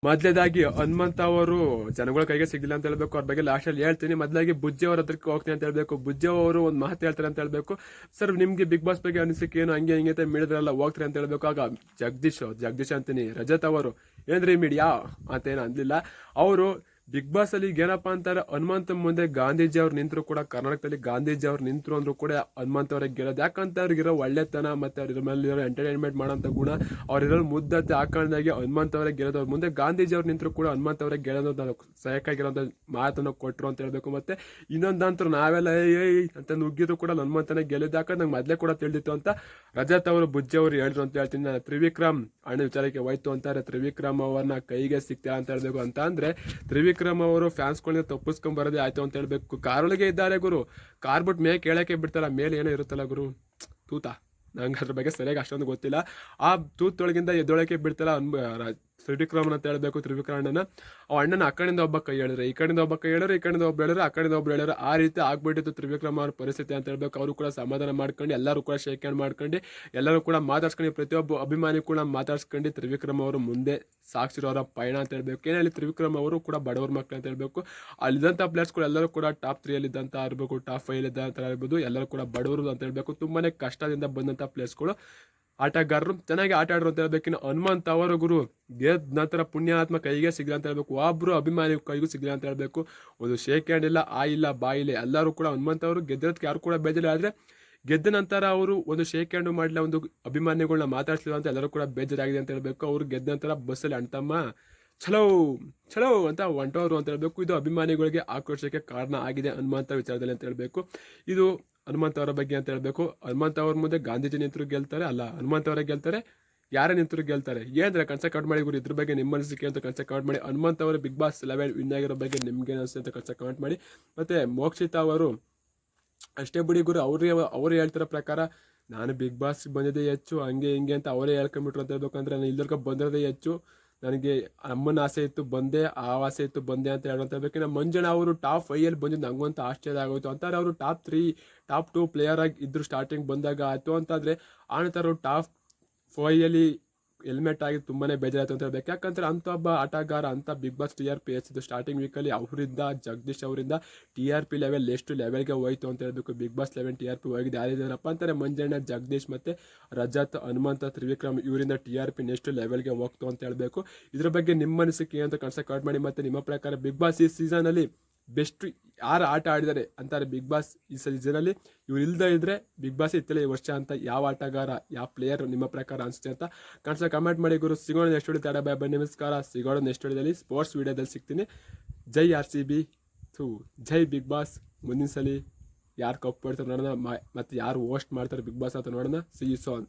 ಮೊದಲೇದಾಗಿ ಹನುಮಂತ ಅವರು ಜನಗಳ ಕೈಗೆ ಸಿಗಲಿಲ್ಲ ಅಂತ ಹೇಳ್ಬೇಕು. ಅವ್ರ ಬಗ್ಗೆ ಲಾಸ್ಟಲ್ಲಿ ಹೇಳ್ತೀನಿ. ಮೊದಲಾಗಿ ಬುಜ್ಜಿ ಅವ್ರ ಹತ್ರಕ್ಕೆ ಹೋಗ್ತೀನಿ ಅಂತ ಹೇಳ್ಬೇಕು. ಬುಜ್ಜಿ ಅವರು ಒಂದು ಮಾತು ಹೇಳ್ತಾರೆ ಅಂತ ಹೇಳ್ಬೇಕು. ಸರ್ ನಿಮ್ಗೆ ಬಿಗ್ ಬಾಸ್ ಬಗ್ಗೆ ಅನಿಸಿಕೆ ಏನು, ಹಂಗೆ ಹಿಂಗೆ ಅಂತ ಮೀಡಿಯಾದ್ರೆಲ್ಲ ಹೋಗ್ತಾರೆ ಅಂತ ಹೇಳ್ಬೇಕು. ಆಗ ಜಗದೀಶ್ ಅಂತೀನಿ, ರಜತ್ ಅವರು ಏನ್ರಿ ಮೀಡಿಯಾ ಅಂತ ಏನು ಅಂದಿಲ್ಲ. ಅವರು ಬಿಗ್ ಬಾಸ್ ಅಲ್ಲಿ ಏನಪ್ಪಾ ಅಂತಾರೆ, ಹನುಮಂತ ಮುಂದೆ ಗಾಂಧೀಜಿ ಅವ್ರು ನಿಂತರು ಕೂಡ, ಕರ್ನಾಟಕದಲ್ಲಿ ಗಾಂಧೀಜಿ ಅವ್ರು ನಿಂತರು ಅಂದ್ರು ಕೂಡ ಹನುಮಂತ ಅವ್ರಿಗೆ ಗೆಲ್ಲೋದು. ಯಾಕಂತ ಅವ್ರಿಗಿರೋ ಒಳ್ಳೆತನ ಮತ್ತೆ ಅವ್ರ ಮೇಲೆ ಎಂಟರ್ಟೈನ್ಮೆಂಟ್ ಮಾಡೋಂಥ ಗುಣ, ಅವ್ರಿರೋ ಮುದ್ದತೆ ಹಾಕೊಂಡಾಗೆ ಹನುಮಂತ ಅವರೇ ಗೆಲ್ಲೋದು. ಅವ್ರ ಮುಂದೆ ಗಾಂಧೀಜಿ ಅವ್ರು ನಿಂತರು ಕೂಡ ಹನುಮಂತ ಅವರೇ ಗೆಲ್ಲೋದು ಸಹಾಯಕ್ಕಾಗಿರೋಂಥ ಮಾತನ್ನು ಕೊಟ್ಟರು ಅಂತ ಹೇಳ್ಬೇಕು. ಮತ್ತೆ ಇನ್ನೊಂದಂತರೂ ನಾವೆಲ್ಲ ಏಯ್ ಅಂತ ನುಗ್ಗಿದ್ರು ಕೂಡ ಹನುಮಂತನೇ ಗೆಲ್ಲೋದು. ಯಾಕಂದ್ರೆ ನಂಗೆ ಮೊದಲೇ ಕೂಡ ತಿಳಿದಿತ್ತು ಅಂತ ರಜತ್ ಅವರು ಬುಜ್ಜಿ ಅವರು ಹೇಳಿದ್ರು ಅಂತ ಹೇಳ್ತೀನಿ. ನಾನು ತ್ರಿವಿಕ್ರಮ್ ಅಣ್ಣ ವಿಚಾರಕ್ಕೆ ಹೋಯ್ತು ಅಂತಾರೆ. ತ್ರಿವಿಕ್ರಮ್ ಅವ್ರನ್ನ ಕೈಗೆ ಸಿಗ್ತಾ ಅಂತ ಹೇಳ್ಬೇಕು. ಅಂತ ಅಂದ್ರೆ ತ್ರಿವಿಕ್ರಮ್ ಅವರು ಫ್ಯಾನ್ಸ್ಗಳನ್ನ ತಪ್ಪಿಸ್ಕೊಂಡ್ ಬರೋದೇ ಆಯ್ತು ಅಂತ ಹೇಳ್ಬೇಕು. ಕಾರೊಳಗೆ ಇದ್ದಾರೆ ಗುರು, ಕಾರ್ ಬಿಟ್ಟು ಮೇಲೆ ಕೇಳಕ್ಕೆ ಬಿಡ್ತಾರ, ಮೇಲೆ ಏನೋ ಇರುತ್ತಲ್ಲ ಗುರು, ತೂತ, ನಂಗೆ ಅದ್ರ ಬಗ್ಗೆ ಸರಿಯಾಗಿ ಅಷ್ಟೊಂದು ಗೊತ್ತಿಲ್ಲ. ಆ ತೂತೊಳಗಿಂದ ಎದ್ದೊಳಕ್ಕೆ ಬಿಡ್ತಾರ ತ್ರಿವಿಕ್ರಮನ್ ಅಂತ ಹೇಳ್ಬೇಕು. ತ್ರಿವಿಕ್ರಮಣ್ಣನ ಅವ್ ಅಣ್ಣನ ಆ ಕಡೆಯಿಂದ ಒಬ್ಬ ಕೈ ಹೇಳಿದ್ರೆ, ಈ ಕಡೆಯಿಂದ ಒಬ್ಬ ಕೈ ಹೇಳಿದ್ರೆ, ಈ ಕಡೆಯಿಂದ ಒಬ್ಬ ಹೇಳಿದ್ರೆ, ಆ ಕಡೆಯಿಂದ ಒಬ್ಬ ಹೇಳಿದ್ರೆ, ಆ ರೀತಿ ಆಗ್ಬಿಟ್ಟಿತ್ತು ತ್ರಿವಿಕ್ರಮ ಅವ್ರ ಪರಿಸ್ಥಿತಿ ಅಂತ ಹೇಳ್ಬೇಕು. ಅವರು ಕೂಡ ಸಮಾಧಾನ ಮಾಡ್ಕೊಂಡು, ಎಲ್ಲರೂ ಕೂಡ ಶೇಕ್ ಹ್ಯಾಂಡ್ ಮಾಡ್ಕೊಂಡು, ಎಲ್ಲರೂ ಕೂಡ ಮಾತಾಡ್ಸ್ಕೊಂಡು, ಪ್ರತಿಯೊಬ್ಬ ಅಭಿಮಾನಿ ಕೂಡ ಮಾತಾಡ್ಸ್ಕೊಂಡು ತ್ರಿವಿಕ್ರಮ ಅವರು ಮುಂದೆ ಸಾಕ್ಷಿರೋರ ಪಯಣ ಅಂತ ಹೇಳ್ಬೇಕು. ಏನ್ ಹೇಳಿ, ತ್ರಿವಿಕ್ರಮ ಅವರು ಕೂಡ ಬಡವರ ಮಕ್ಕಳು ಅಂತ ಹೇಳ್ಬೇಕು. ಅಲ್ಲಿದ್ದಂಥ ಪ್ಲೇಯರ್ಸ್ಗಳು ಎಲ್ಲರೂ ಕೂಡ ಟಾಪ್ 3 ಇದ್ದಂತ ಇರಬೇಕು, ಟಾಪ್ 5 ಇದ್ದಂತ ಇರ್ಬೋದು, ಎಲ್ಲರೂ ಕೂಡ ಬಡವರು ಅಂತ ಹೇಳ್ಬೇಕು. ತುಂಬಾನೇ ಕಷ್ಟದಿಂದ ಬಂದಂತ ಪ್ಲೇಯರ್ಸ್ಗಳು, ಆಟಗಾರರು ಚೆನ್ನಾಗಿ ಆಟ ಆಡ್ರು ಅಂತ ಹೇಳ್ಬೇಕು. ಇನ್ನು ಹನುಮಂತ ಅವರ ಗುರು ಗೆದ್ದ ನಂತರ ಪುಣ್ಯಾತ್ಮ ಕೈಗೆ ಸಿಗಲ್ಲ ಅಂತ ಹೇಳ್ಬೇಕು. ಒಬ್ರು ಅಭಿಮಾನಿ ಕೈಗೂ ಸಿಗಲ್ಲ ಅಂತ ಹೇಳ್ಬೇಕು. ಒಂದು ಶೇಕ್ ಹ್ಯಾಂಡ್ ಇಲ್ಲ, ಆ ಇಲ್ಲ, ಬಾ ಇಲ್ಲ, ಎಲ್ಲರೂ ಕೂಡ ಹನುಮಂತ ಅವರು ಗೆದ್ದಿರೋದಕ್ಕೆ ಯಾರು ಕೂಡ ಬೇಜಾರ. ಆದ್ರೆ ಗೆದ್ದ ನಂತರ ಅವರು ಒಂದು ಶೇಕ್ ಹ್ಯಾಂಡ್ ಮಾಡಲಿಲ್ಲ, ಒಂದು ಅಭಿಮಾನಿಗಳನ್ನ ಮಾತಾಡ್ಸಲಿಲ್ಲ ಅಂತ ಎಲ್ಲರೂ ಕೂಡ ಬೇಜಾರಾಗಿದೆ ಅಂತ ಹೇಳ್ಬೇಕು. ಅವರು ಗೆದ್ದ ನಂತರ ಬಸ್ಸಲ್ಲಿ ಅಣ್ತಮ್ಮ ಚಲೋ ಚಲೋ ಅಂತ ಹೊಂಟೋರು ಅಂತ ಹೇಳ್ಬೇಕು. ಇದು ಅಭಿಮಾನಿಗಳಿಗೆ ಆಕ್ರೋಶಕ್ಕೆ ಕಾರಣ ಆಗಿದೆ ಹನುಮಂತ ವಿಚಾರದಲ್ಲಿ ಅಂತ ಹೇಳ್ಬೇಕು. ಇದು ಹನುಮಂತ ಅವರ ಬಗ್ಗೆ ಅಂತ ಹೇಳ್ಬೇಕು. ಹನುಮಂತ ಅವ್ರ ಮುಂದೆ ಗಾಂಧೀಜಿ ನಿಂತರು ಗೆಲ್ತಾರೆ, ಅಲ್ಲ ಹನುಮಂತ ಅವರೇ ಗೆಲ್ತಾರೆ, ಯಾರೇ ನಿಂತರು ಗೆಲ್ತಾರೆ. ಏನ್ರೆ ಕಮೆಂಟ್ ಮಾಡಿ ಗುರು, ಇದ್ರ ಬಗ್ಗೆ ನಿಮ್ಮ ಅನಿಸಿಕೆ ಅಂತ ಕಮೆಂಟ್ ಮಾಡಿ. ಹನುಮಂತ ಅವರು ಬಿಗ್ ಬಾಸ್ 11 ವಿನ್ ಆಗಿರೋ ಬಗ್ಗೆ ನಿಮ್ಗೆ ಅನಿಸುತ್ತೆ ಅಂತ ಕಮೆಂಟ್ ಮಾಡಿ. ಮತ್ತೆ ಮೋಕ್ಷಿತಾ ಅವರು ಅಷ್ಟೇ ಬಿಡಿ ಗುರು, ಅವ್ರು ಹೇಳ್ತಿರೋ ಪ್ರಕಾರ ನಾನು ಬಿಗ್ ಬಾಸ್ ಬಂದಿದ್ದೆ ಹೆಚ್ಚು, ಹಂಗೆ ಹಿಂಗೆ ಅಂತ ಅವರೇ ಹೇಳ್ಕೊಂಡ್ಬಿಟ್ರು ಅಂತ ಹೇಳ್ಬೇಕಂದ್ರೆ, ನಾನು ಇಲ್ಲಿವರೆಗೆ ಬಂದಿರೋದೇ ಹೆಚ್ಚು, ನನಗೆ ಅಮ್ಮನ ಆಸೆ ಇತ್ತು ಬಂದೆ, ಆ ಆಸೆ ಇತ್ತು ಬಂದೆ ಅಂತ ಹೇಳೋಂತ ಹೇಳ್ಬೇಕು. ಇನ್ನು ಮಂಜಣ್ಣ ಅವರು ಟಾಪ್ 5 ಬಂದಿದ್ದು ನಂಗಂತ ಆಶ್ಚರ್ಯ ಆಗೋಯ್ತು ಅಂತಾರೆ. ಅವರು ಟಾಪ್ 3 ಟಾಪ್ 2 ಪ್ಲೇಯರ್ ಆಗಿ ಇದ್ರು ಸ್ಟಾರ್ಟಿಂಗ್ ಬಂದಾಗ ಆಯ್ತು ಅಂತಂದ್ರೆ, ಆನಂತರ ಟಾಪ್ 5 ಹೆಲ್ಮೆಟ್ ಆಗಿ ತುಂಬಾನೇ ಬೇಜಾರಾಯ್ತು ಅಂತ ಹೇಳ್ಬೇಕು. ಯಾಕಂದ್ರೆ ಅಂತ ಒಬ್ಬ ಆಟಗಾರ, ಅಂತ ಬಿಗ್ ಬಾಸ್ TRP ಹೆಚ್ಚಿದ್ದು ಸ್ಟಾರ್ಟಿಂಗ್ ವೀಕಲ್ಲಿ ಅವರಿಂದ, ಜಗದೀಶ್ ಅವರಿಂದ TRP ಲೆವೆಲ್ ಎಷ್ಟು ಲೆವೆಲ್ಗೆ ಹೋಯ್ತು ಅಂತ ಹೇಳ್ಬೇಕು. ಬಿಗ್ ಬಾಸ್ 11 TRP ಹೋಗಿದೆ ಯಾರಿದ್ದಾರಪ್ಪ ಅಂತಾರೆ, ಮಂಜಣ್ಣ, ಜಗದೀಶ್ ಮತ್ತೆ ರಜತ್, ಹನುಮಂತ, ತ್ರಿವಿಕ್ರಮ್ ಇವರಿಂದ TRP ನೆಕ್ಸ್ಟ್ ಲೆವೆಲ್ಗೆ ಹೋಗ್ತು ಅಂತ ಹೇಳ್ಬೇಕು. ಇದ್ರ ಬಗ್ಗೆ ನಿಮ್ಮ ಅನಿಸಿಕೆ ಅಂತ ಕಮೆಂಟ್ ಮಾಡಿ. ಮತ್ತೆ ನಿಮ್ಮ ಪ್ರಕಾರ ಬಿಗ್ ಬಾಸ್ ಈ ಸೀಸನ್ ಅಲ್ಲಿ ಬೆಸ್ಟ್ ಯಾರು ಆಟ ಆಡಿದ್ದಾರೆ ಅಂತಾರೆ ಬಿಗ್ ಬಾಸ್ ಈ ಸೀಸನಲ್ಲಿ, ಇವ್ರು ಇಲ್ದೇ ಇದ್ರೆ ಬಿಗ್ ಬಾಸ್ ಇತ್ತಲೇ ಈ ವರ್ಷ ಅಂತ ಯಾವ ಆಟಗಾರ, ಯಾವ ಪ್ಲೇಯರ್ ನಿಮ್ಮ ಪ್ರಕಾರ ಅನಿಸುತ್ತೆ ಅಂತ ಕಮೆಂಟ್ ಮಾಡಿ ಗುರು. ಸಿಗೋಣ ನೆಕ್ಸ್ಟ್ ವಿಡಿಯೋ. ತಡ ಬಾಯ್, ನಮಸ್ಕಾರ. ಸಿಗೋಣ ನೆಕ್ಸ್ಟ್ ವಿಡಿಯೋದಲ್ಲಿ, ಸ್ಪೋರ್ಟ್ಸ್ ವಿಡಿಯೋದಲ್ಲಿ ಸಿಗ್ತೀನಿ. ಜೈ RCB, ಜೈ ಬಿಗ್ ಬಾಸ್. ಮುಂದಿನ ಸಲ ಯಾರು ಕಪ್ ಮಾಡ್ತಾರೆ ನೋಡೋಣ, ಮತ್ತೆ ಯಾರು ಹೋಸ್ಟ್ ಮಾಡ್ತಾರೆ ಬಿಗ್ ಬಾಸ್ ಅಂತ ನೋಡೋಣ. See you soan.